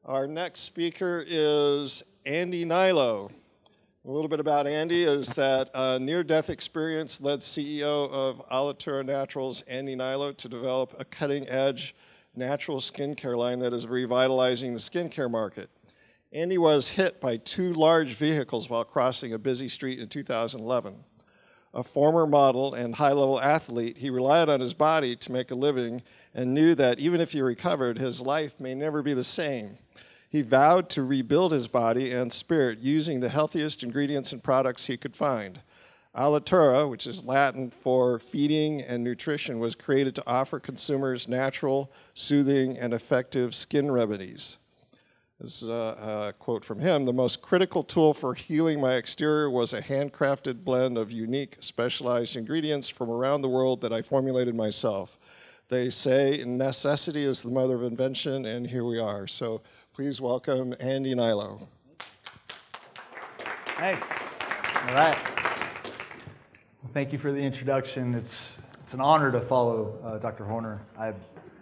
Our next speaker is Andy Hnilo. A little bit about Andy is that a near-death experience led CEO of Alitura Naturals, Andy Hnilo, to develop a cutting-edge natural skincare line that is revitalizing the skincare market. Andy was hit by two large vehicles while crossing a busy street in 2011. A former model and high-level athlete, he relied on his body to make a living and knew that even if he recovered, his life may never be the same. He vowed to rebuild his body and spirit using the healthiest ingredients and products he could find. Alitura, which is Latin for feeding and nutrition, was created to offer consumers natural, soothing, and effective skin remedies. This is a quote from him. "The most critical tool for healing my exterior was a handcrafted blend of unique, specialized ingredients from around the world that I formulated myself. They say necessity is the mother of invention, and here we are." So please welcome Andy Hnilo. Thanks. All right. Well, thank you for the introduction. It's an honor to follow Dr. Horner.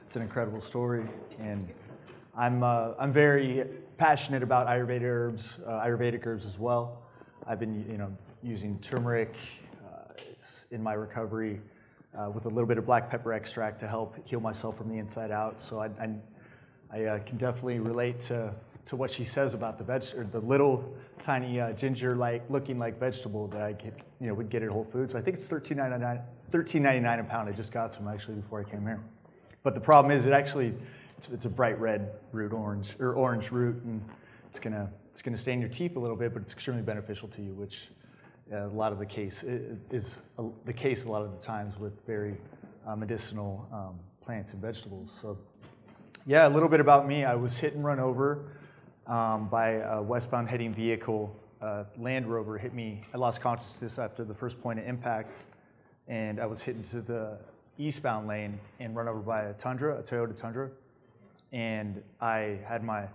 It's an incredible story, and I'm very passionate about Ayurvedic herbs as well. I've been using turmeric in my recovery with a little bit of black pepper extract to help heal myself from the inside out. So I can definitely relate to what she says about the little tiny looking like vegetable that I would get at Whole Foods. I think it's $13.99 a pound. I just got some actually before I came here. But the problem is it's a bright red root, orange root, and it's gonna stain your teeth a little bit, but it's extremely beneficial to you, which a lot of the case is the case a lot of the times with very medicinal plants and vegetables. So. Yeah, a little bit about me. I was hit and run over by a westbound heading vehicle. Land Rover hit me. I lost consciousness after the first point of impact, and I was hit into the eastbound lane and run over by a Toyota Tundra. And I had my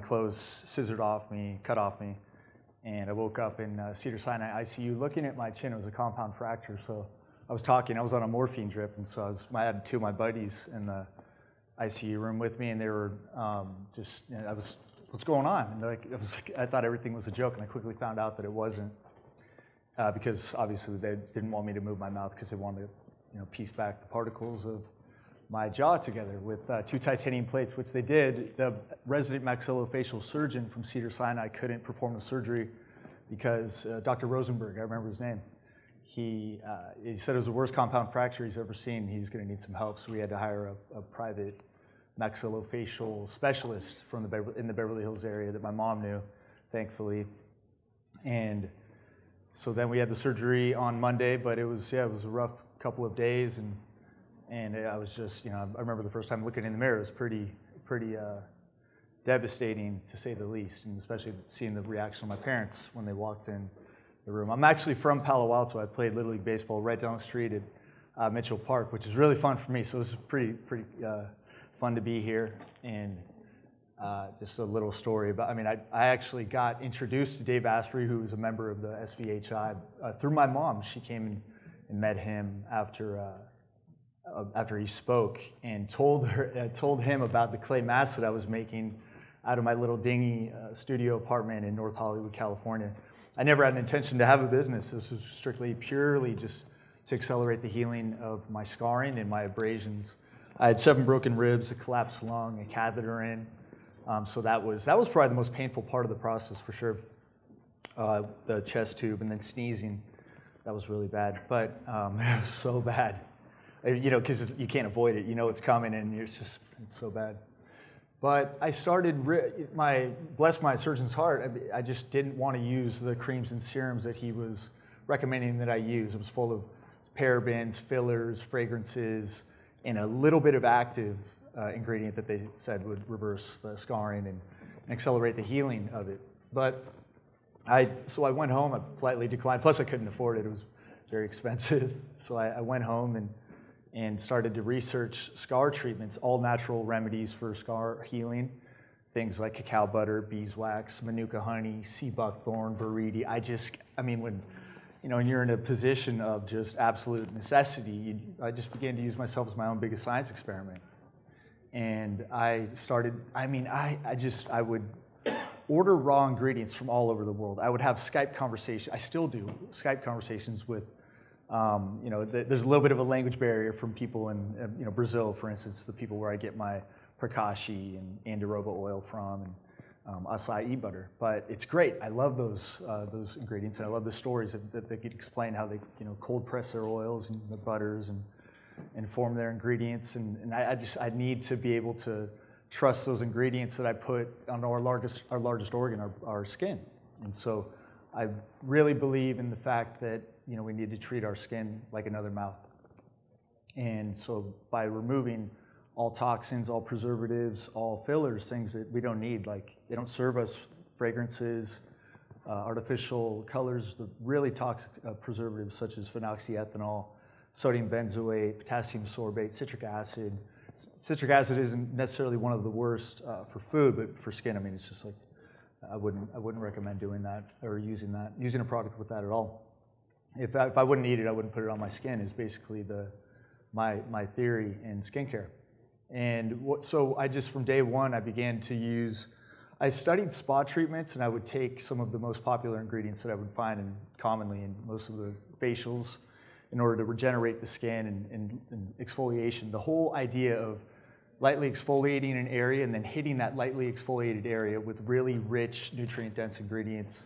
clothes scissored off me, cut off me, and I woke up in Cedars-Sinai ICU looking at my chin. It was a compound fracture, so. I was on a morphine drip, and so I had two of my buddies in the ICU room with me, and they were what's going on? And I thought everything was a joke, and I quickly found out that it wasn't, because obviously they didn't want me to move my mouth because they wanted to, piece back the particles of my jaw together with two titanium plates, which they did. The resident maxillofacial surgeon from Cedars-Sinai couldn't perform the surgery because Dr. Rosenberg, I remember his name. He said it was the worst compound fracture he's ever seen. He's going to need some help, so we had to hire a private maxillofacial specialist in the Beverly Hills area that my mom knew, thankfully. And so then we had the surgery on Monday, but it was a rough couple of days, and I was just, I remember the first time looking in the mirror. It was pretty devastating, to say the least, and especially seeing the reaction of my parents when they walked in the room. I'm actually from Palo Alto. I played Little League Baseball right down the street at Mitchell Park, which is really fun for me. So this is pretty fun to be here. And just a little story about, I actually got introduced to Dave Asprey, who was a member of the SVHI, through my mom. She came and met him after he spoke and told him about the clay mask that I was making out of my little dingy studio apartment in North Hollywood, California. I never had an intention to have a business. This was purely just to accelerate the healing of my scarring and my abrasions. I had 7 broken ribs, a collapsed lung, a catheter in. So that was probably the most painful part of the process for sure. The chest tube and then sneezing, that was really bad. But it was so bad, because you can't avoid it. It's coming, and it's so bad. But I started, bless my surgeon's heart, I just didn't want to use the creams and serums that he was recommending that I use. It was full of parabens, fillers, fragrances, and a little bit of active ingredient that they said would reverse the scarring and accelerate the healing of it. But so I went home, I politely declined, plus I couldn't afford it. It was very expensive. So I went home and started to research scar treatments, all natural remedies for scar healing, things like cacao butter, beeswax, manuka honey, sea buckthorn, buriti. When you're in a position of just absolute necessity, I just began to use myself as my own biggest science experiment. And I would order raw ingredients from all over the world. I would have Skype conversations. I still do Skype conversations with, there's a little bit of a language barrier from people in, Brazil, for instance, the people where I get my Prakashi and Andiroba oil from, and acai butter. But it's great. I love those ingredients, and I love the stories that they could explain how they, cold press their oils and the butters and form their ingredients. And I need to be able to trust those ingredients that I put on our largest organ, our skin. And so I really believe in the fact that, we need to treat our skin like another mouth. And so by removing all toxins, all preservatives, all fillers, things that we don't need, like they don't serve us fragrances, artificial colors, the really toxic preservatives such as phenoxyethanol, sodium benzoate, potassium sorbate, citric acid. Citric acid isn't necessarily one of the worst for food, but for skin, it's just like, I wouldn't recommend doing that or using a product with that at all. If I wouldn't eat it, I wouldn't put it on my skin, is basically my theory in skincare. And so I just, from day one, I studied spa treatments, and I would take some of the most popular ingredients that I would find commonly in most of the facials in order to regenerate the skin and exfoliation. The whole idea of lightly exfoliating an area and then hitting that lightly exfoliated area with really rich, nutrient-dense ingredients.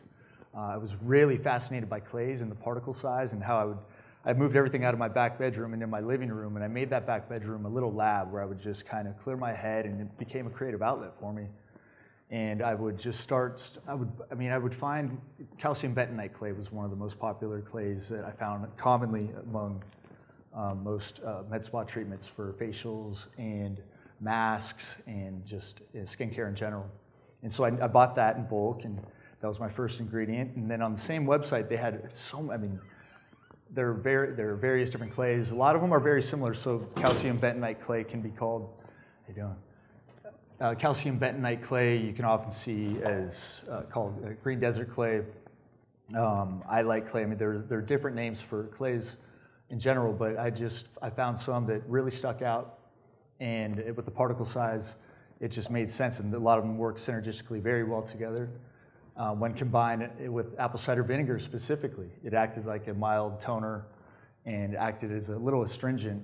I was really fascinated by clays and the particle size, and how I moved everything out of my back bedroom into my living room, and I made that back bedroom a little lab where I would just kind of clear my head, and it became a creative outlet for me. And I would just I would find calcium bentonite clay was one of the most popular clays that I found commonly among most med spa treatments for facials and masks and just skincare in general. And so I bought that in bulk, and that was my first ingredient. And then on the same website, they had there are various different clays. A lot of them are very similar. So calcium bentonite clay can be called, how you doing? Calcium bentonite clay you can often see as called green desert clay. I like clay. There are different names for clays in general, but I found some that really stuck out, and with the particle size, it just made sense, and a lot of them work synergistically very well together. When combined with apple cider vinegar specifically, it acted like a mild toner and acted as a little astringent.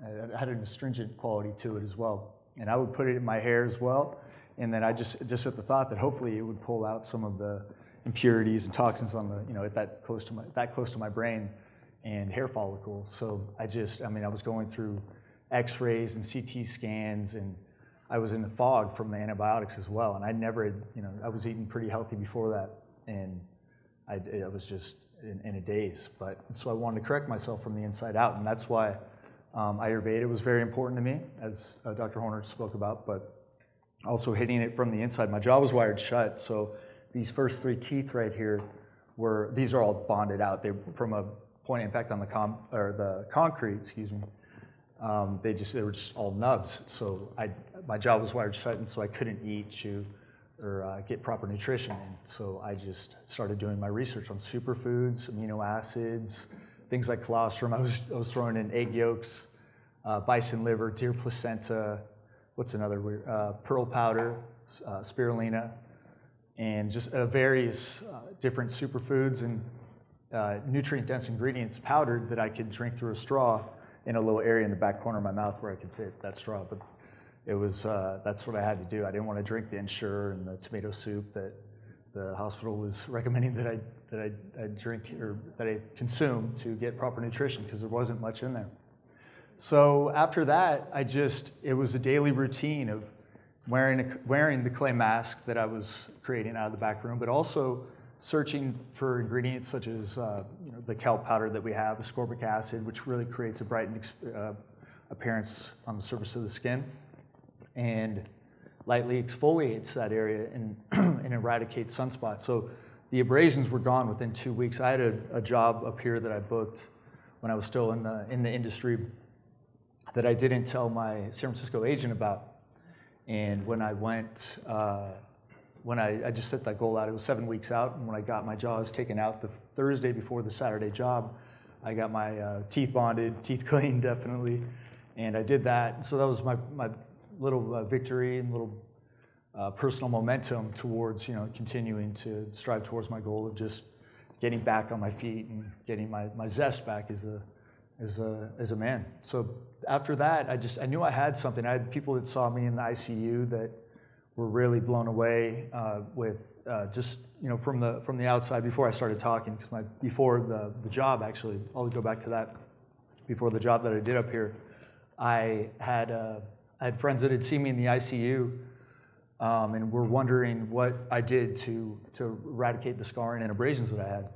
It had an astringent quality to it as well. And I would put it in my hair as well, and then I just at the thought that hopefully it would pull out some of the impurities and toxins on the that close to my brain and hair follicle. So I was going through X-rays and CT scans, and I was in the fog from the antibiotics as well. And I was eating pretty healthy before that, and I was just in a daze. So I wanted to correct myself from the inside out, and that's why Ayurveda was very important to me, as Dr. Horner spoke about, but also hitting it from the inside. My jaw was wired shut, so these first 3 teeth right here these are all bonded out. They from a point of impact on the concrete, excuse me. They were just all nubs. So my jaw was wired shut, and so I couldn't eat, chew, or get proper nutrition. And so I just started doing my research on superfoods, amino acids, things like colostrum. I was throwing in egg yolks, bison liver, deer placenta, what's another weird, pearl powder, spirulina, and just various different superfoods and nutrient-dense ingredients powdered that I could drink through a straw in a little area in the back corner of my mouth where I could fit that straw. But it was that's what I had to do. I didn't want to drink the Ensure and the tomato soup that the hospital was recommending that I drink or that I consume to get proper nutrition, because there wasn't much in there. So after that, it was a daily routine of wearing the clay mask that I was creating out of the back room, but also searching for ingredients such as the kelp powder that we have, ascorbic acid, which really creates a brightened appearance on the surface of the skin, and lightly exfoliates that area and eradicates sunspots. So the abrasions were gone within 2 weeks. I had a job up here that I booked when I was still in the industry that I didn't tell my San Francisco agent about. And when I went, I just set that goal out, it was 7 weeks out, and when I got my jaws taken out the Thursday before the Saturday job, I got my teeth bonded, teeth cleaned definitely, and I did that. So that was victory and little personal momentum towards, continuing to strive towards my goal of just getting back on my feet and getting my zest back as a man. So after that, I knew I had something. I had people that saw me in the ICU that were really blown away with just, from the outside before I started talking, because before the job, actually, I'll go back to that. Before the job that I did up here, I had friends that had seen me in the ICU and were wondering what I did to eradicate the scarring and abrasions that I had.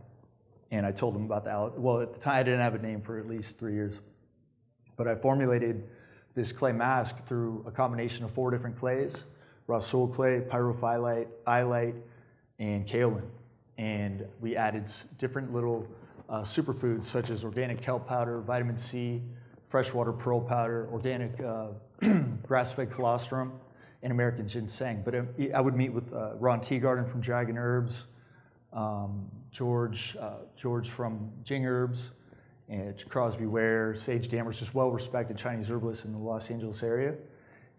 And I told them about at the time I didn't have a name for at least 3 years. But I formulated this clay mask through a combination of 4 different clays: raw soil clay, pyrophyllite, iolite, and kaolin. And we added different little superfoods such as organic kelp powder, vitamin C, freshwater pearl powder, organic grass-fed colostrum, and American ginseng. But I would meet with Ron Teagarden from Dragon Herbs, George from Jing Herbs, and Crosby Ware, Sage Dammers, just well-respected Chinese herbalists in the Los Angeles area.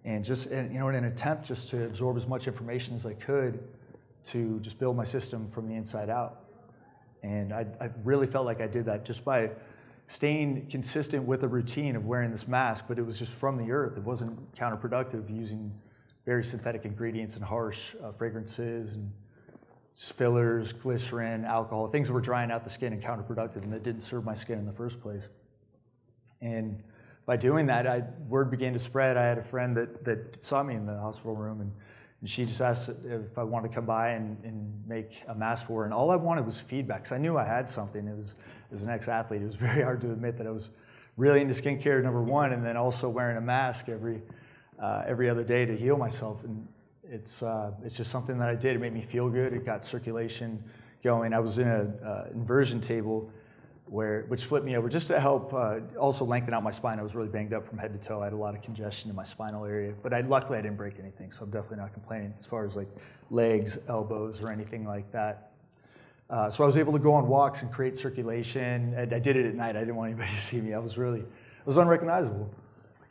And in an attempt just to absorb as much information as I could to just build my system from the inside out. And I really felt like I did that just by staying consistent with a routine of wearing this mask, but it was just from the earth. It wasn't counterproductive using very synthetic ingredients and harsh fragrances and just fillers, glycerin, alcohol, things that were drying out the skin and counterproductive and that didn't serve my skin in the first place. And by doing that, word began to spread. I had a friend that saw me in the hospital room, and she just asked if I wanted to come by and make a mask for her. And all I wanted was feedback, because I knew I had something. As an ex-athlete, it was very hard to admit that I was really into skincare, number one, and then also wearing a mask every other day to heal myself. And it's just something that I did. It made me feel good. It got circulation going. I was in an inversion table which flipped me over just to help also lengthen out my spine. I was really banged up from head to toe. I had a lot of congestion in my spinal area, but luckily I didn't break anything, so I'm definitely not complaining as far as like legs, elbows, or anything like that. So I was able to go on walks and create circulation. I did it at night. I didn't want anybody to see me. I was unrecognizable.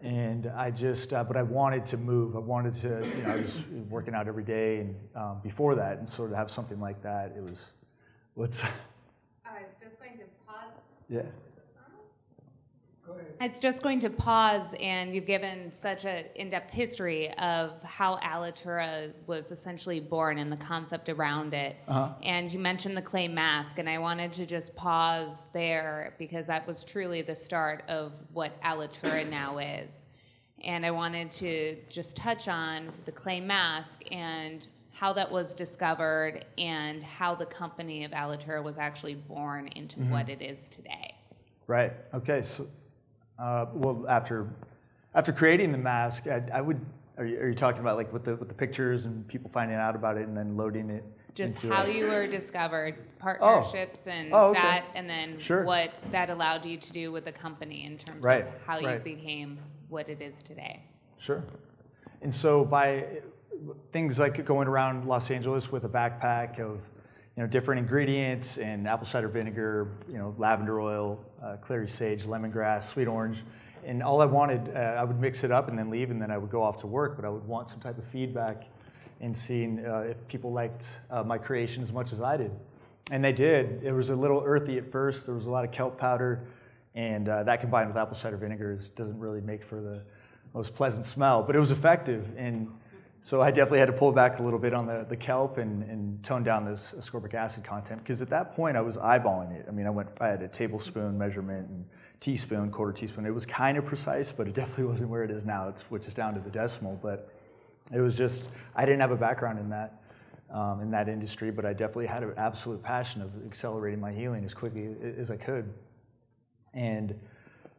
And but I wanted to move. I wanted to, I was working out every day and before that, and so to have something like that, it was, what's... It's just going to pause. Yeah. Go ahead. It's just going to pause, and you've given such an in-depth history of how Alitura was essentially born and the concept around it. Uh-huh. And you mentioned the clay mask, and I wanted to just pause there because that was truly the start of what Alitura now is. And I wanted to just touch on the clay mask and how that was discovered and how the company of Alitura was actually born into what it is today. Right. Okay. So, well, after creating the mask, are you talking about like with the pictures and people finding out about it and then loading it? Just how you were discovered, partnerships and that, and then what that allowed you to do with the company in terms of how you became what it is today. Sure. And so by things like going around Los Angeles with a backpack of different ingredients and apple cider vinegar, lavender oil, clary sage, lemongrass, sweet orange, and all I wanted, I would mix it up and then leave, and then I would go off to work. But I would want some type of feedback and seeing if people liked my creation as much as I did, and they did. It was a little earthy at first. There was a lot of kelp powder, and that combined with apple cider vinegar doesn't really make for the most pleasant smell, but it was effective. And so I definitely had to pull back a little bit on the kelp and tone down this ascorbic acid content, because at that point I was eyeballing it. I mean, I had a tablespoon measurement and teaspoon, quarter teaspoon. It was kind of precise, but it definitely wasn't where it is now, which is down to the decimal. But it was just, I didn't have a background in that industry, but I definitely had an absolute passion of accelerating my healing as quickly as I could. And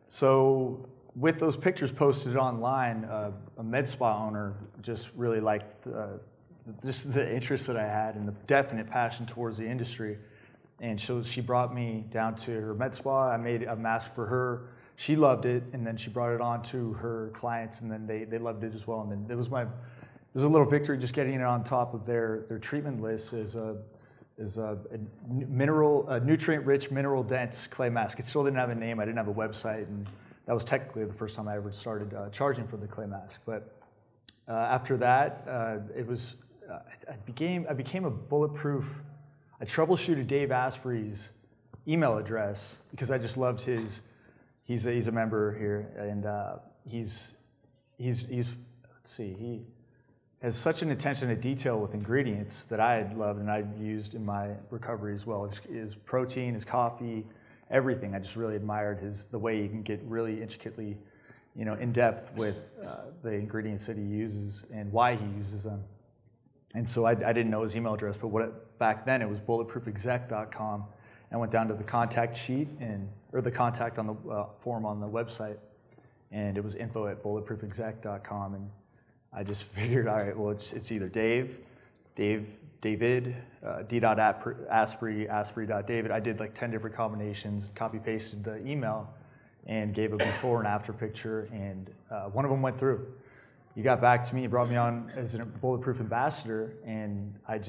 so with those pictures posted online, a med spa owner just really liked just the interest that I had and the definite passion towards the industry. And so she brought me down to her med spa. I made a mask for her. She loved it, and then she brought it on to her clients, and then they loved it as well. And then it was a little victory just getting it on top of their treatment list as a nutrient-rich, mineral-dense clay mask. It still didn't have a name. I didn't have a website, and that was technically the first time I ever started charging for the clay mask. But After that, I became a bulletproof. I troubleshooted Dave Asprey's email address because I just loved his. He's a member here, and he's let's see, he has such an attention to detail with ingredients that I had loved and I'd used in my recovery as well. His protein, his coffee, everything. I just really admired the way he can get really intricately, in depth with the ingredients that he uses and why he uses them. And so I didn't know his email address, but back then it was bulletproofexec.com. I went down to the contact sheet or the contact on the form on the website, and it was info@bulletproofexec.com. And I just figured, all right, well, it's either David, d.asprey, asprey.david. I did like 10 different combinations, copy pasted the email, and gave a before and after picture, and one of them went through. He got back to me, he brought me on as a Bulletproof ambassador, and that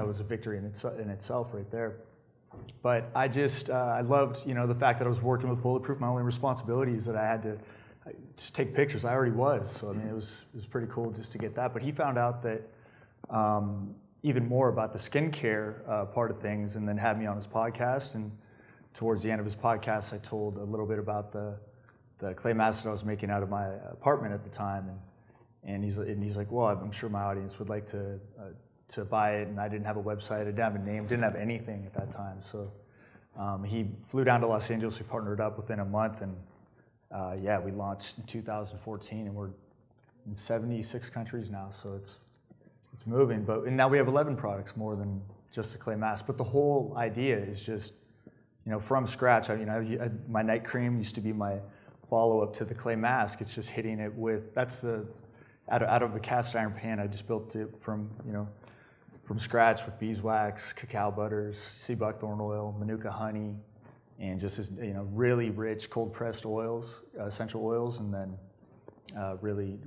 was a victory in itself right there. But I loved, the fact that I was working with Bulletproof. My only responsibility is that I had to just take pictures. I already was, so I mean, it was pretty cool just to get that. But he found out that even more about the skincare part of things, and then had me on his podcast. And towards the end of his podcast, I told a little bit about the clay mask that I was making out of my apartment at the time. And he's like, well, I'm sure my audience would like to buy it. And I didn't have a website, I didn't have a name, didn't have anything at that time. So he flew down to Los Angeles. We partnered up within a month, and we launched in 2014, and we're in 76 countries now. So it's moving. And now we have 11 products, more than just the clay mask. But the whole idea is just, from scratch. My night cream used to be my follow-up to the clay mask. It's just hitting it with, out of a cast iron pan. I just built it from scratch with beeswax, cacao butters, sea buckthorn oil, manuka honey, and just as, really rich cold pressed oils, essential oils, and then really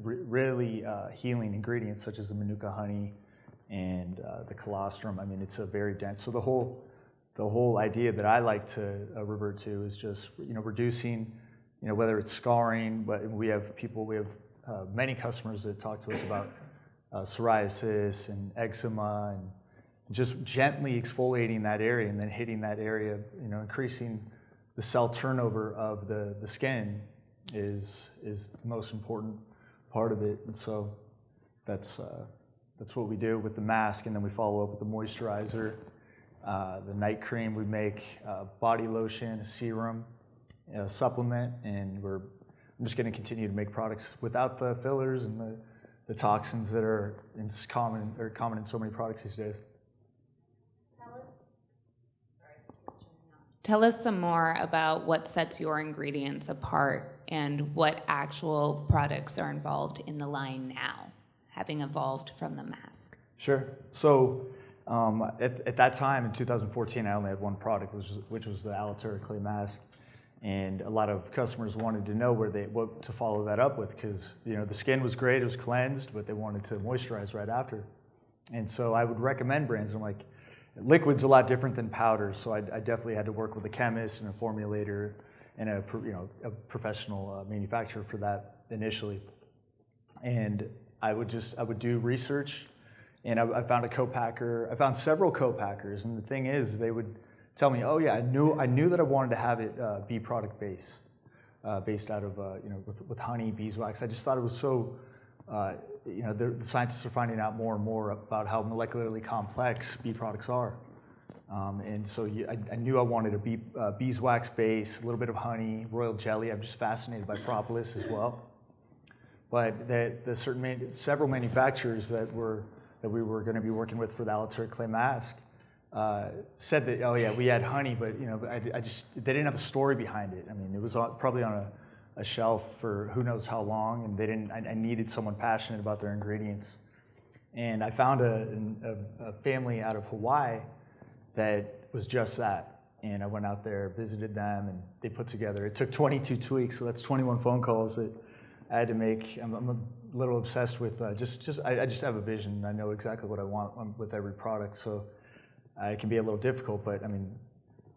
healing ingredients such as the manuka honey and the colostrum. I mean, it's a very dense. So the whole idea that I like to revert to is just reducing, whether it's scarring, but we have many customers that talk to us about psoriasis and eczema, and just gently exfoliating that area and then hitting that area, increasing the cell turnover of the skin is the most important part of it. And so that's what we do with the mask, and then we follow up with the moisturizer, the night cream. We make body lotion, a serum, a supplement, and I'm just going to continue to make products without the fillers and the toxins that are common in so many products these days. Tell us some more about what sets your ingredients apart and what actual products are involved in the line now, having evolved from the mask. Sure. So at that time in 2014, I only had one product, which was the Alitura clay mask. And a lot of customers wanted to know what to follow that up with, because the skin was great, it was cleansed, but they wanted to moisturize right after. And so I would recommend brands. I'm like, liquid's a lot different than powder, so I definitely had to work with a chemist and a formulator and a professional manufacturer for that initially. And I would do research, and I found a co-packer. I found several co-packers, and the thing is, they would tell me, oh yeah, I knew that I wanted to have it be product based out of with honey, beeswax. I just thought it was so. The scientists are finding out more and more about how molecularly complex bee products are, and so I knew I wanted a beeswax base, a little bit of honey, royal jelly. I'm just fascinated by propolis as well. But the several manufacturers that we were going to be working with for the Alitura clay mask said that, oh yeah, we had honey, but they didn't have a story behind it. I mean, it was probably on a shelf for who knows how long, and I needed someone passionate about their ingredients. And I found a family out of Hawaii that was just that. And I went out there, visited them, and they put together, it took 22 tweaks, so that's 21 phone calls that I had to make. I'm a little obsessed with I just have a vision. I know exactly what I want with every product, so it can be a little difficult, but I mean,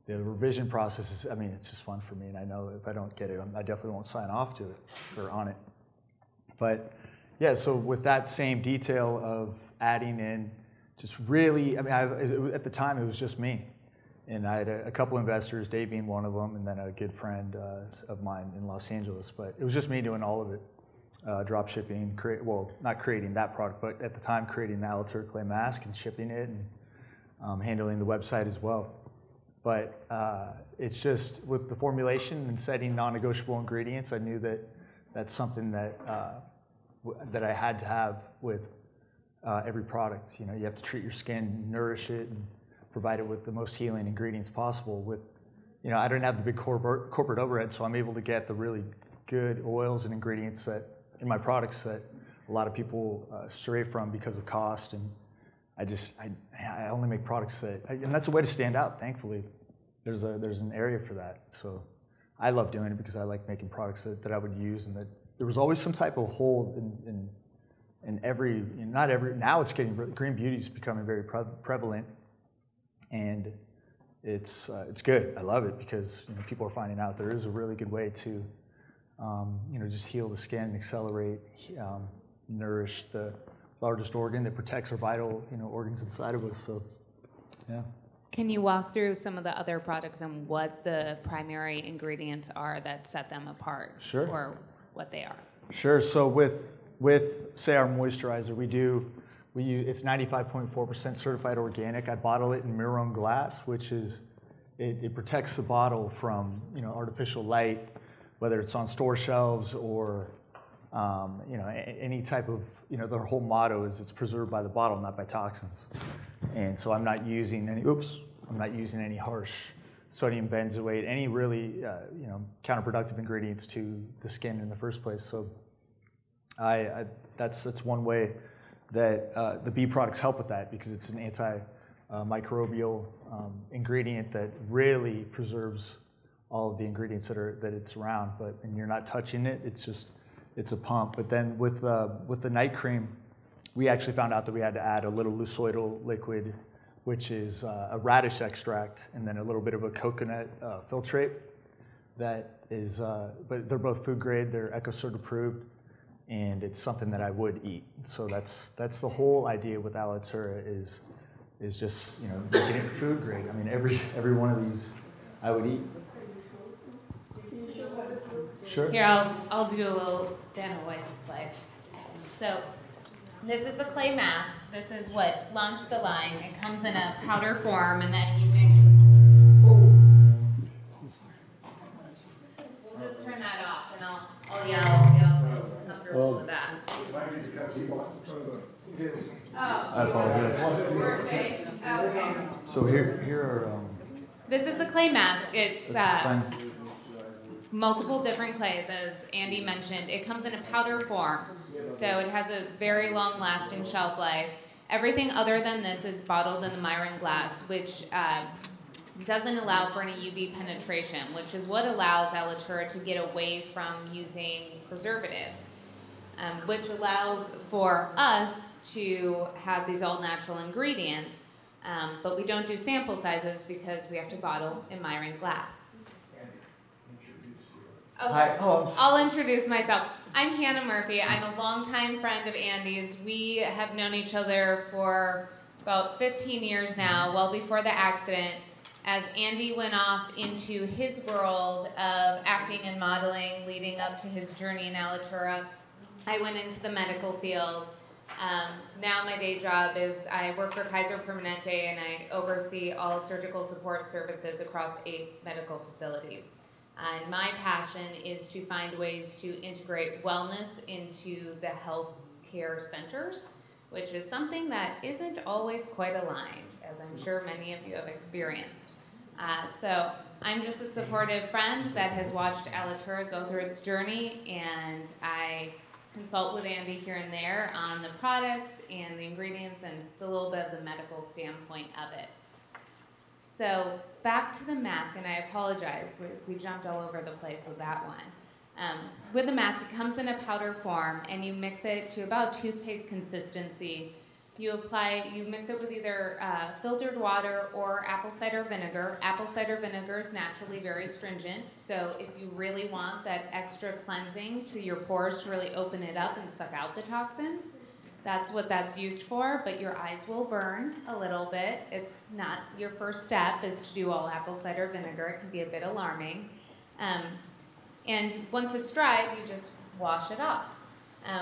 the revision process is, it's just fun for me, and I know if I don't get it, I definitely won't sign off to it or on it. But Yeah, so with that same detail of adding in just really, I mean, at the time it was just me. And I had a couple investors, Dave being one of them, and then a good friend of mine in Los Angeles. But it was just me doing all of it. Drop shipping, well, not creating that product, but at the time creating the Alitura clay mask and shipping it and handling the website as well. But it's just with the formulation and setting non-negotiable ingredients, I knew that that's something that that I had to have with every product. You know, you have to treat your skin, nourish it, and provide it with the most healing ingredients possible. With, you know, I don't have the big corporate overhead, so I'm able to get the really good oils and ingredients that in my products that a lot of people stray from because of cost. And I only make products that, and that's a way to stand out. Thankfully, there's an area for that. So I love doing it because I like making products that I would use, and that there was always some type of hole in every, not every. Now it's getting, green beauty is becoming very prevalent, and it's good. I love it because, you know, people are finding out there is a really good way to you know, just heal the skin, accelerate, nourish the largest organ that protects our vital, you know, organs inside of us. So, yeah. Can you walk through some of the other products and what the primary ingredients are that set them apart? Sure. Or what they are? Sure. So with say our moisturizer, we use it's 95.4% certified organic. I bottle it in mirror-on glass, which is it protects the bottle from, you know, artificial light, whether it's on store shelves or you know, any type of, you know, their whole motto is it's preserved by the bottle, not by toxins. And so I'm not using any harsh sodium benzoate, any really you know, counterproductive ingredients to the skin in the first place. So that's one way that the bee products help with that, because it's an anti-microbial ingredient that really preserves all of the ingredients that it's around, and you're not touching it. It's a pump. But then with the night cream, we actually found out that we had to add a little lusoidal liquid, which is a radish extract, and then a little bit of a coconut filtrate. That is, but they're both food grade. They're EcoCert approved, and it's something that I would eat. So that's the whole idea with Alitura is just, you know, making it food grade. I mean, every one of these I would eat. Sure. Here, I'll do a little demo white display. So this is a clay mask. This is what launched the line. It comes in a powder form, and then you can. We'll just turn that off, and I'll yell. You'll comfortable with that. I apologize. Perfect. Okay. So here are. This is a clay mask. It's multiple different clays, as Andy mentioned. It comes in a powder form, so it has a very long-lasting shelf life. Everything other than this is bottled in the Myron glass, which doesn't allow for any UV penetration, which is what allows Alitura to get away from using preservatives, which allows for us to have these all-natural ingredients, but we don't do sample sizes because we have to bottle in Myron glass. Okay. Hi. I'll introduce myself. I'm Hannah Murphy. I'm a longtime friend of Andy's. We have known each other for about 15 years now, well before the accident. As Andy went off into his world of acting and modeling, leading up to his journey in Alitura, I went into the medical field. Now my day job is I work for Kaiser Permanente, and I oversee all surgical support services across 8 medical facilities. And my passion is to find ways to integrate wellness into the health care centers, which is something that isn't always quite aligned, as I'm sure many of you have experienced. So I'm just a supportive friend that has watched Alitura go through its journey, and I consult with Andy here and there on the products and the ingredients and a little bit of the medical standpoint of it. So back to the mask, and I apologize, we jumped all over the place with that one. With the mask, it comes in a powder form, and you mix it to about toothpaste consistency. You mix it with either filtered water or apple cider vinegar. Apple cider vinegar is naturally very stringent, so if you really want that extra cleansing to your pores to really open it up and suck out the toxins, that's what that's used for, but your eyes will burn a little bit. It's not your first step is to do all apple cider vinegar. It can be a bit alarming. And once it's dried, you just wash it off.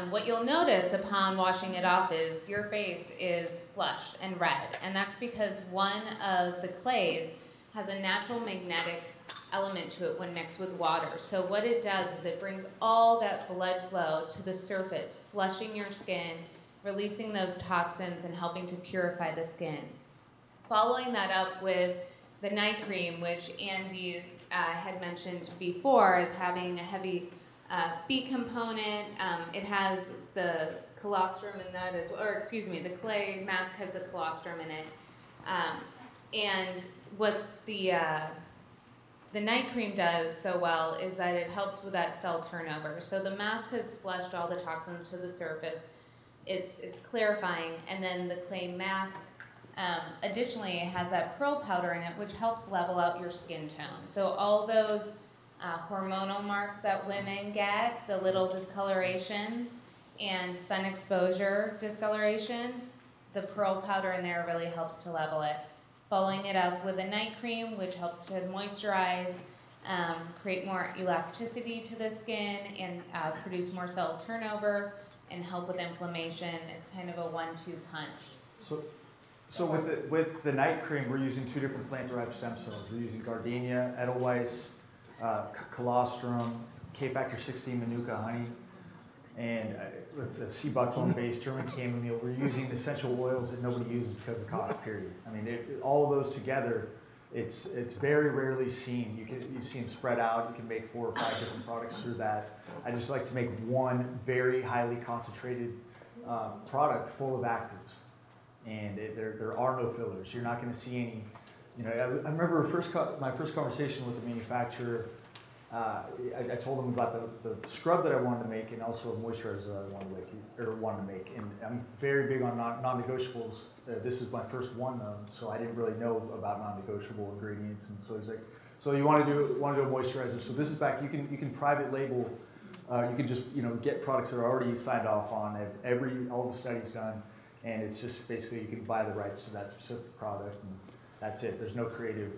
What you'll notice upon washing it off is your face is flushed and red, and that's because one of the clays has a natural magnetic element to it when mixed with water. So what it does is it brings all that blood flow to the surface, flushing your skin, releasing those toxins, and helping to purify the skin. Following that up with the night cream, which Andy had mentioned before as having a heavy B component. It has the colostrum in that as well, or excuse me, the clay mask has the colostrum in it. And what the night cream does so well is that it helps with that cell turnover. So the mask has flushed all the toxins to the surface. It's clarifying, and then the clay mask additionally has that pearl powder in it, which helps level out your skin tone. So all those hormonal marks that women get, the little discolorations and sun exposure discolorations, the pearl powder in there really helps to level it. Following it up with a night cream, which helps to moisturize, create more elasticity to the skin, and produce more cell turnover, and help with inflammation. It's kind of a 1-2 punch. So with the night cream, we're using 2 different plant-derived stem cells. We're using gardenia, edelweiss, colostrum, K-factor 16 manuka honey, and with the sea buckbone-based German chamomile. We're using essential oils that nobody uses because of cost, period. I mean, all of those together, it's very rarely seen. You see them spread out. You can make 4 or 5 different products through that. I just like to make one very highly concentrated product full of actives, and there are no fillers. You're not going to see any. You know, I remember my first conversation with the manufacturer. I told him about the scrub that I wanted to make, and also a moisturizer that I wanted to make. And I'm very big on non-negotiables. This is my first one, though, so I didn't really know about non-negotiable ingredients. And so he's like, "So you want to do a moisturizer?" So this is back. You can private label. You can just get products that are already signed off on. All the studies done, and it's just basically you can buy the rights to that specific product. And that's it. There's no creative,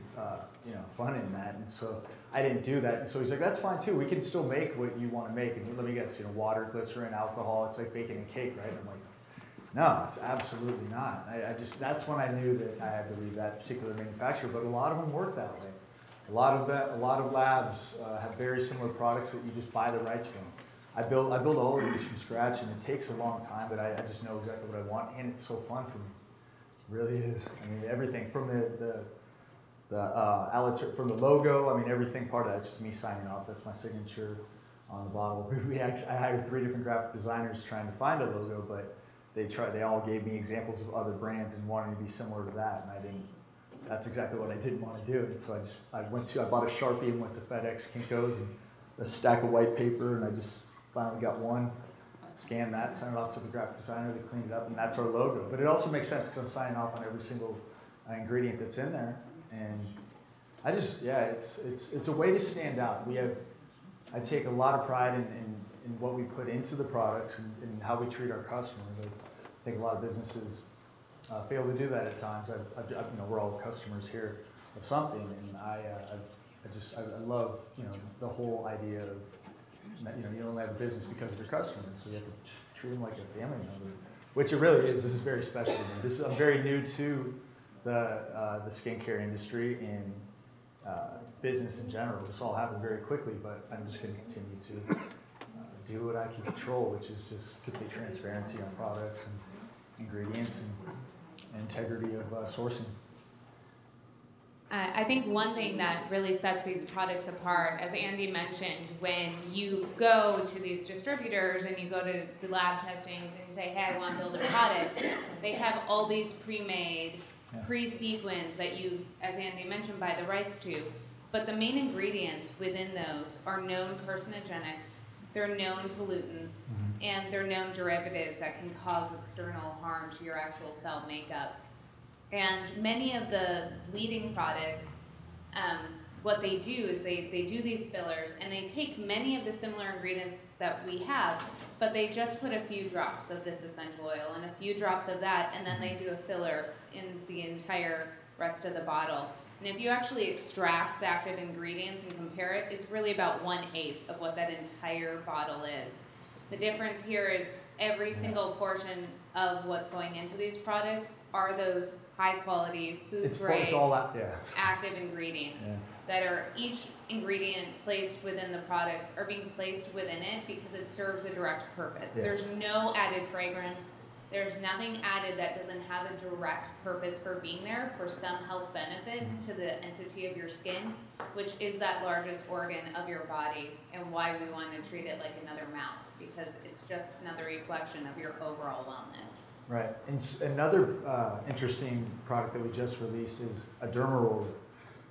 fun in that. And so I didn't do that. And so he's like, "That's fine too. We can still make what you want to make." And let me guess, water, glycerin, alcohol. It's like baking a cake, right? I'm like, no, it's absolutely not. That's when I knew that I had to leave that particular manufacturer. But a lot of them work that way. A lot of labs have very similar products that you just buy the rights from. I build all of these from scratch, and it takes a long time. But I just know exactly what I want, and it's so fun for me. Really is. I mean, everything from Alitura, from the logo. I mean, everything part of that's just me signing off. That's my signature on the bottle. I hired 3 different graphic designers trying to find a logo, but they all gave me examples of other brands and wanted to be similar to that, and I didn't. That's exactly what I didn't want to do. And so I bought a Sharpie and went to FedEx, Kinko's, and a stack of white paper, and I just finally got one. Scanned that, sent it off to the graphic designer, they cleaned it up, and that's our logo. But it also makes sense because I'm signing off on every single ingredient that's in there. And it's a way to stand out. I take a lot of pride in what we put into the products and how we treat our customers. I think a lot of businesses fail to do that at times. We're all customers here of something, and I love the whole idea of you only have a business because of your customers, so you have to treat them like a family member, which it really is. This is very special to me. I'm very new to the skincare industry and business in general. This all happened very quickly, but I'm just going to continue to do what I can control, which is just complete transparency on products and ingredients and integrity of sourcing. I think one thing that really sets these products apart, as Andy mentioned, when you go to these distributors and you go to the lab testings and you say, "Hey, I want to build a product," they have all these pre-made, pre-sequenced that you, as Andy mentioned, buy the rights to. But the main ingredients within those are known carcinogenics, they're known pollutants, and they're known derivatives that can cause external harm to your actual cell makeup. And many of the leading products, what they do is they do these fillers, and they take many of the similar ingredients that we have, but they just put a few drops of this essential oil and a few drops of that, and then they do a filler in the entire rest of the bottle. And if you actually extract the active ingredients and compare it, it's really about 1/8 of what that entire bottle is. The difference here is every single portion of what's going into these products are those high quality, food grade, it's all that, active ingredients that are each ingredient placed within the products are being placed within it because it serves a direct purpose. Yes. There's no added fragrance. There's nothing added that doesn't have a direct purpose for being there for some health benefit to the entity of your skin, which is that largest organ of your body, and why we want to treat it like another mouth, because it's just another reflection of your overall wellness. Right. And another interesting product that we just released is a derma roller.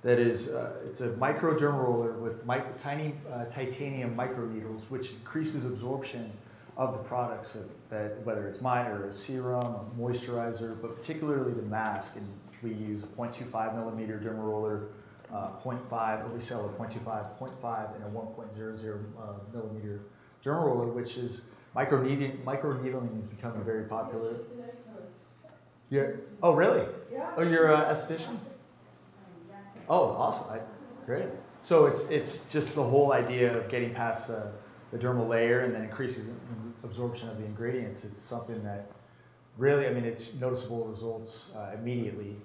That is, it's a micro derma roller with tiny titanium microneedles, which increases absorption of the products that whether it's mine or a serum, a moisturizer, but particularly the mask. And we use a 0.25 millimeter derma roller, 0.5, or we sell a 0.25, 0.5, and a 1.00 millimeter derma roller, which is microneedling is becoming very popular. Oh, really? Oh, you're an esthetician? Oh, awesome! Great. So it's just the whole idea of getting past the dermal layer and then increasing absorption of the ingredients. It's something that really, I mean, it's noticeable results immediately,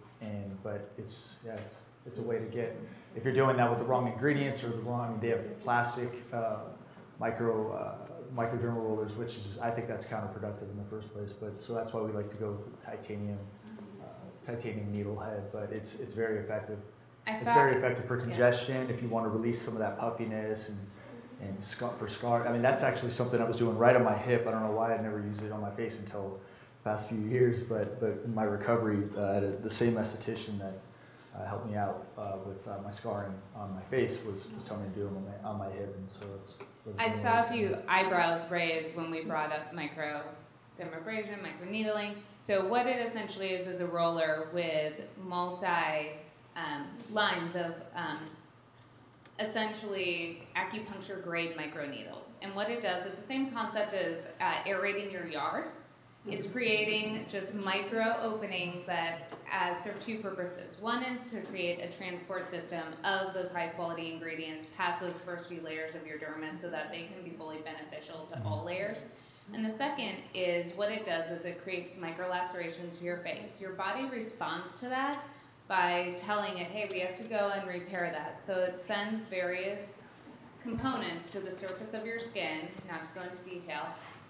but it's a way to get. If you're doing that with the wrong ingredients or the wrong, they have plastic microdermal rollers, which is, I think that's counterproductive in the first place. But so that's why we like to go with titanium needle head. But it's very effective. It's very effective for congestion. If you want to release some of that puffiness and for scar. I mean, that's actually something I was doing right on my hip. I don't know why I'd never used it on my face until the past few years. But in my recovery, the same esthetician that helped me out with my scarring on my face was telling me to do them on my hip, and so it's. I saw a few eyebrows raised when we brought up microdermabrasion, microneedling. So what it essentially is a roller with multi lines of essentially acupuncture grade microneedles. And what it does, it's the same concept as aerating your yard. It's creating just micro openings that serve two purposes. One is to create a transport system of those high quality ingredients past those first few layers of your dermis so that they can be fully beneficial to all layers. And the second is what it does is it creates micro lacerations to your face. Your body responds to that by telling it, hey, we have to go and repair that. So it sends various components to the surface of your skin, not to go into detail.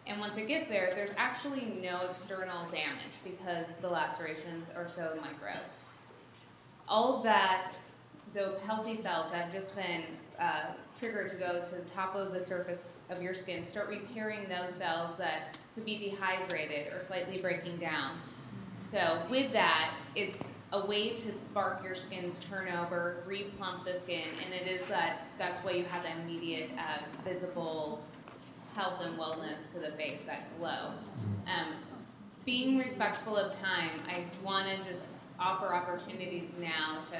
And once it gets there, there's actually no external damage because the lacerations are so micro. All of that, those healthy cells that have just been triggered to go to the top of the surface of your skin, start repairing those cells that could be dehydrated or slightly breaking down. So with that, it's a way to spark your skin's turnover, replump the skin, and it is that's why you have that immediate visible health and wellness to the face, that glow. Being respectful of time, I want to just offer opportunities now to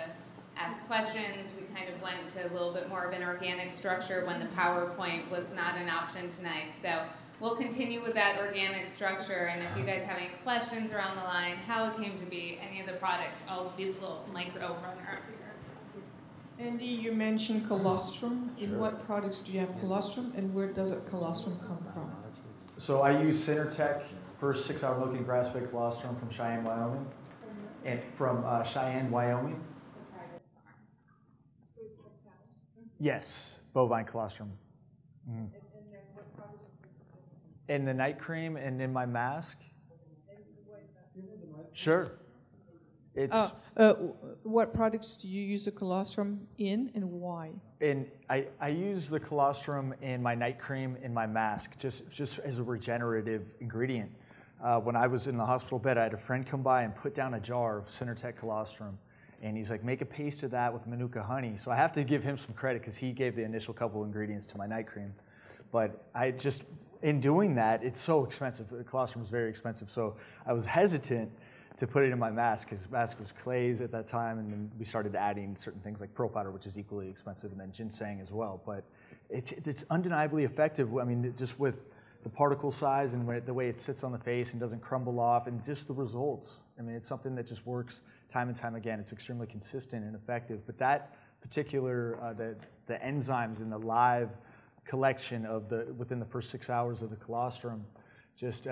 ask questions. We kind of went to a little bit more of an organic structure when the PowerPoint was not an option tonight. So we'll continue with that organic structure, and if you guys have any questions around the line, how it came to be, any of the products, I'll do a little micro runner up here. Andy, you mentioned colostrum. In what products do you have colostrum, and where does that colostrum come from? So I use Synertech first 6-hour milking grass-fed colostrum from Cheyenne, Wyoming. Yes, bovine colostrum. Mm. In the night cream and in my mask. Sure. It's. What products do you use the colostrum in, and why? And I use the colostrum in my night cream in my mask, just as a regenerative ingredient. When I was in the hospital bed, I had a friend come by and put down a jar of Synertech colostrum. And he's like, make a paste of that with Manuka honey. So I have to give him some credit because he gave the initial couple ingredients to my night cream. But in doing that, it's so expensive. The colostrum is very expensive. So I was hesitant to put it in my mask because mask was clays at that time, and then we started adding certain things like pearl powder, which is equally expensive, and then ginseng as well. But it's undeniably effective. I mean, just with the particle size and the way it sits on the face and doesn't crumble off, and just the results. I mean, it's something that just works time and time again. It's extremely consistent and effective. But that particular, the enzymes in the live collection of within the first 6 hours of the colostrum, just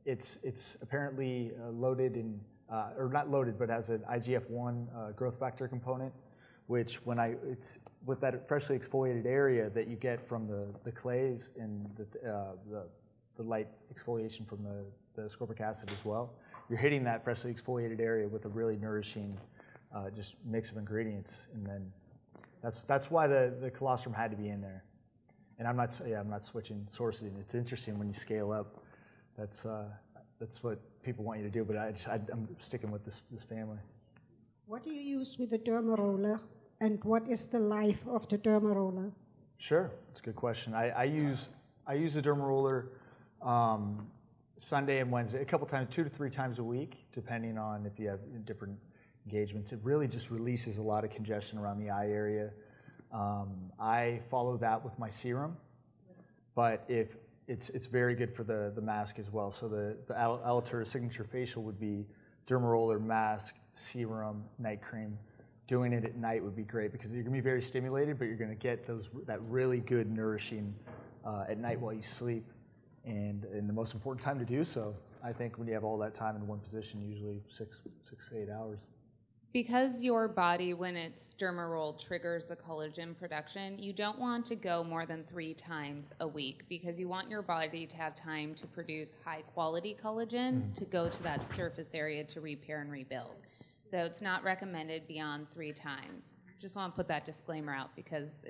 it's apparently loaded in, or not loaded, but has an IGF-1 growth factor component, which it's with that freshly exfoliated area that you get from the clays and the light exfoliation from the ascorbic acid as well. You're hitting that freshly exfoliated area with a really nourishing just mix of ingredients, and then that's why the colostrum had to be in there. And I'm not switching sources. It's interesting when you scale up. That's what people want you to do, but I'm sticking with this family. What do you use with the derma roller, and what is the life of the derma roller? Sure, that's a good question. I use the derma roller Sunday and Wednesday, a couple times, 2 to 3 times a week, depending on if you have different engagements. It really just releases a lot of congestion around the eye area. I follow that with my serum, but if it's very good for the mask as well. So the Alitura signature facial would be derma roller, mask, serum, night cream. Doing it at night would be great because you're going to be very stimulated, but you're going to get that really good nourishing at night while you sleep. And the most important time to do so, I think, when you have all that time in one position, usually 6 to 8 hours. Because your body, when it's derma rolled, triggers the collagen production, you don't want to go more than 3 times a week because you want your body to have time to produce high quality collagen to go to that surface area to repair and rebuild. So it's not recommended beyond 3 times. Just want to put that disclaimer out because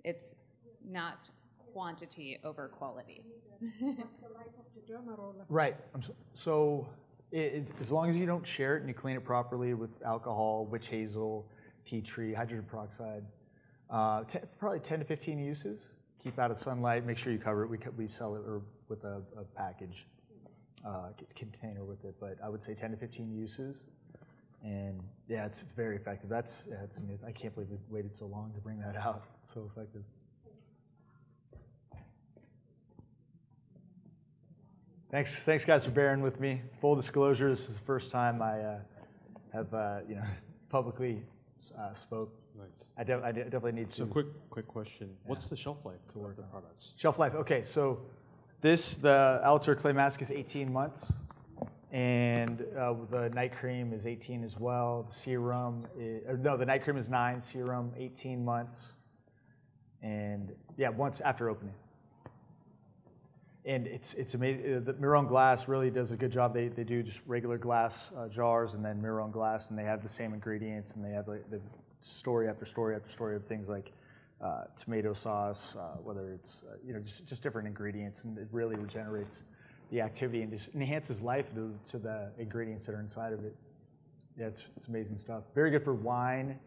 it's not quantity over quality. What's the life of the derma roller? Right. So as long as you don't share it and you clean it properly with alcohol, witch hazel, tea tree, hydrogen peroxide, probably 10 to 15 uses. Keep out of sunlight. Make sure you cover it. We sell it with a package container with it, but I would say 10 to 15 uses. And yeah, it's very effective. I can't believe we waited so long to bring that out. It's so effective. Thanks guys for bearing with me. Full disclosure, this is the first time I have publicly spoke. Nice. I definitely need to. So quick question. Yeah. What's the shelf life for the products? Shelf life. Okay, so the Alitura Clay Mask is 18 months, and the night cream is 18 as well. The serum the night cream is 9, serum 18 months, and once after opening. And it's amazing. The Miron glass really does a good job. They do just regular glass jars and then Miron glass, and they have the same ingredients, and they have the story after story after story of things like tomato sauce, whether it's just different ingredients, and it really regenerates the activity and just enhances life to the ingredients that are inside of it. Yeah, it's amazing stuff. Very good for wine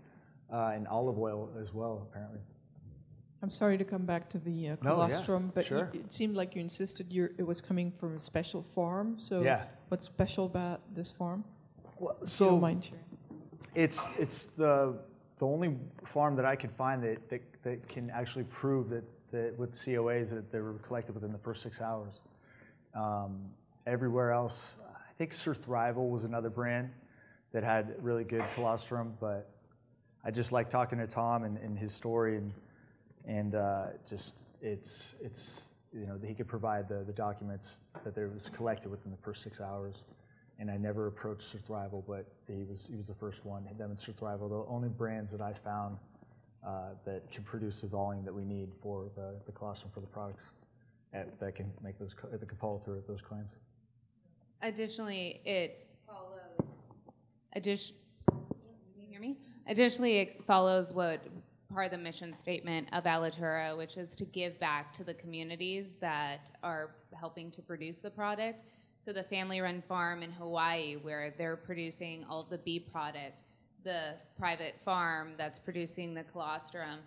and olive oil as well, apparently. I'm sorry to come back to the colostrum, but sure. It seemed like you insisted it was coming from a special farm. So what's special about this farm? Well, if you don't mind sharing. It's the only farm that I can find that can actually prove that with COAs that they were collected within the first 6 hours. Everywhere else, I think Surthrival was another brand that had really good colostrum, but I just like talking to Tom and his story and he could provide the documents that there was collected within the first 6 hours, and I never approached Surthrival, but he was the first one. Them and Surthrival, the only brands that I found that can produce the volume that we need for the colostrum for the products that can make that can follow through with those claims. Additionally, it follows. Can you hear me? Additionally, it follows what part of the mission statement of Alitura, which is to give back to the communities that are helping to produce the product. So the family-run farm in Hawaii, where they're producing all of the bee product, the private farm that's producing the colostrum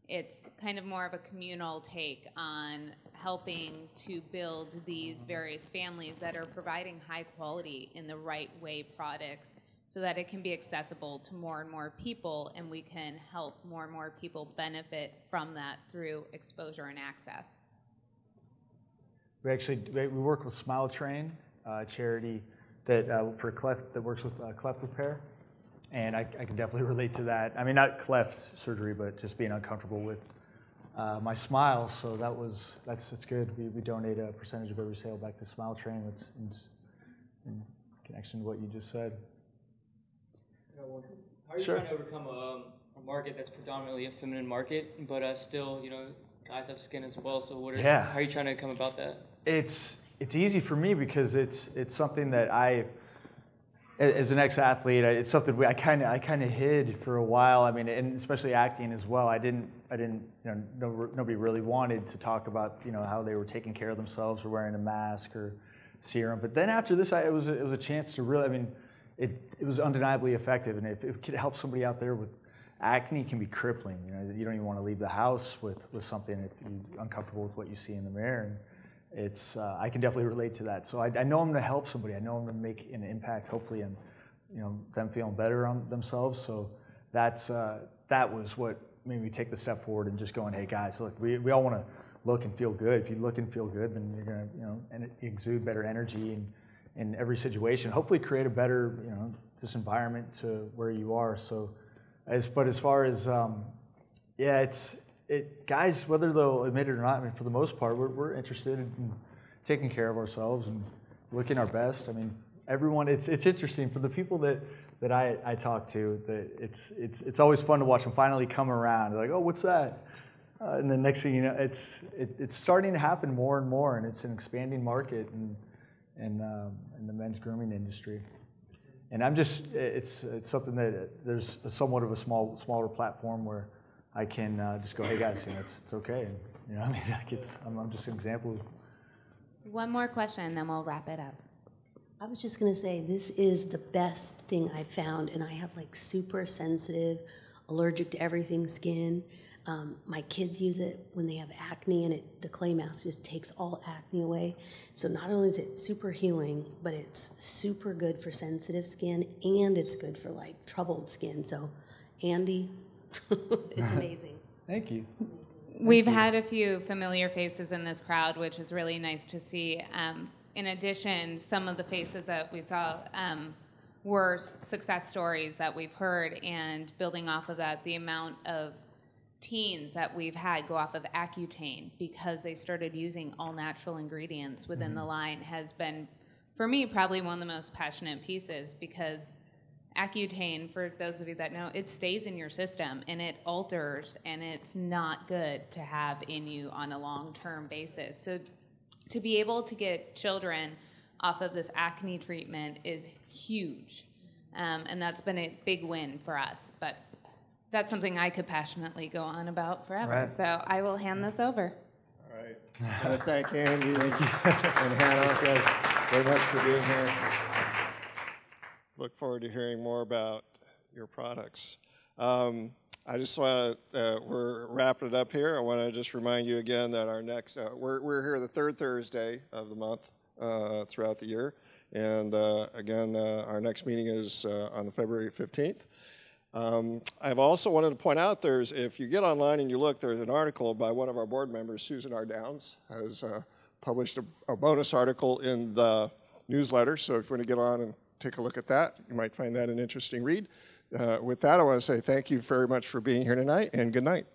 it's kind of more of a communal take on helping to build these various families that are providing high quality in the right way products so that it can be accessible to more and more people, and we can help more and more people benefit from that through exposure and access. We work with Smile Train, a charity that for cleft, that works with cleft repair, and I can definitely relate to that. I mean, not cleft surgery, but just being uncomfortable with my smile. So that's good. We donate a percentage of every sale back to Smile Train. That's in connection to what you just said. How are you trying to overcome a market that's predominantly a feminine market, but still, guys have skin as well? So how are you trying to come about that? It's easy for me because it's something that as an ex-athlete, it's something I kind of hid for a while. I mean, and especially acting as well. Nobody really wanted to talk about how they were taking care of themselves or wearing a mask or serum. But then after this, it was a chance to really. I mean, it was undeniably effective, and if it could help somebody out there with acne, it can be crippling. You don't even want to leave the house with something if you're uncomfortable with what you see in the mirror. And I can definitely relate to that. So I know I'm going to help somebody. I know I'm going to make an impact, hopefully, and them feeling better on themselves. So that was what made me take the step forward and just going, hey guys, look, we all want to look and feel good. If you look and feel good, then you're going to exude better energy in every situation. Hopefully, create a better this environment to where you are. So, as far as guys, whether they'll admit it or not, I mean, for the most part, we're interested in taking care of ourselves and looking our best. I mean, everyone, it's interesting for the people that I talk to. That it's always fun to watch them finally come around. They're like, oh, what's that? And the next thing you know, it's starting to happen more and more, and it's an expanding market in the men's grooming industry. And it's something that there's somewhat of a smaller platform where I can just go, hey guys, it's okay. And, I mean, I'm just an example. One more question, and then we'll wrap it up. I was just going to say, this is the best thing I've found, and I have like super sensitive, allergic to everything skin. My kids use it when they have acne, and the clay mask just takes all acne away. So not only is it super healing, but it's super good for sensitive skin, and it's good for like troubled skin. So, Andy, it's amazing. Thank you. We've had a few familiar faces in this crowd, which is really nice to see. In addition, some of the faces that we saw were success stories that we've heard, and building off of that, the amount of teens that we've had go off of Accutane because they started using all natural ingredients within the line has been, for me, probably one of the most passionate pieces, because Accutane, for those of you that know, it stays in your system and it alters, and it's not good to have in you on a long-term basis. So to be able to get children off of this acne treatment is huge, and that's been a big win for us. But that's something I could passionately go on about forever. Right. So I will hand this over. All right. I want to thank Andy and Hannah very much for being here. Look forward to hearing more about your products. I just want to, we're wrapping it up here. I want to just remind you again that our next, we're here the third Thursday of the month throughout the year. And again, our next meeting is on the February 15th. I've also wanted to point out if you get online and you look, there's an article by one of our board members, Susan R. Downs, has published a bonus article in the newsletter. So if you want to get on and take a look at that, you might find that an interesting read. With that, I want to say thank you very much for being here tonight, and good night.